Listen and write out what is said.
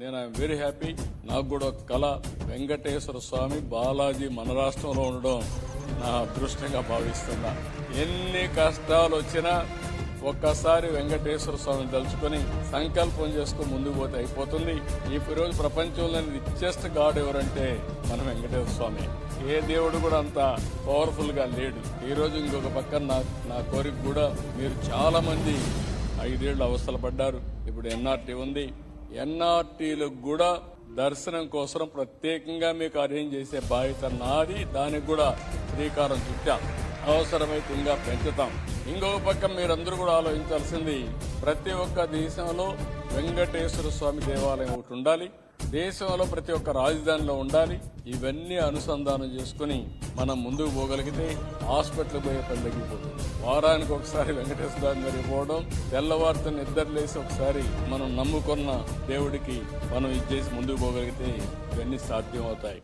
నేను I'm very happy. నాకు కూడా ఒక కళ, వెంకటేశ్వర స్వామి బాలాజీ మన రాష్ట్రంలో ఉండడం నా అదృష్టంగా భావిస్తున్నా. ఎన్ని కష్టాలు వచ్చినా ఒక్కసారి వెంకటేశ్వర స్వామిని తలుచుకొని సంకల్పం చేసుకుని ముందుకు పోతే అయిపోతుంది. ఈ రోజు ప్రపంచంలోని రిచెస్ట్ గాడ్ ఎవరంటే మన వెంకటేశ్వర స్వామి. ఏ దేవుడు కూడా అంత పవర్ఫుల్ గా లేడు. ఈ రోజు ఇంకొక పక్కన నా కోరిక కూడా, మీరు చాలా మంది 5 ఏళ్లు అవస్థలు పడ్డారు. ఇప్పుడు ఎన్ఆర్టీ ఉంది. ఎన్ఆర్టీలకు కూడా దర్శనం కోసం ప్రత్యేకంగా మీకు అరేంజ్ చేసే బాధ్యత నాది. దానికి కూడా శ్రీకారం చుట్టాం. అవసరమైతే ఇంకా పెంచుతాం. ఇంకొక పక్క మీరందరూ కూడా ఆలోచించాల్సింది, ప్రతి ఒక్క దేశంలో వెంకటేశ్వర స్వామి దేవాలయం ఒకటి ఉండాలి. దేశంలో ప్రతి ఒక్క రాజధానిలో ఉండాలి. ఇవన్నీ అనుసంధానం చేసుకుని మనం ముందుకు పోగలిగితే హాస్పిటల్ పోయే పని తగ్గిపోతుంది. వారానికి ఒకసారి వెంకటేశ్వర స్వామి దగ్గరికి పోవడం, తెల్లవారితో నిద్రలేసి ఒకసారి మనం నమ్ముకున్న దేవుడికి మనం ఇచ్చేసి ముందుకు పోగలిగితే ఇవన్నీ సాధ్యం అవుతాయి.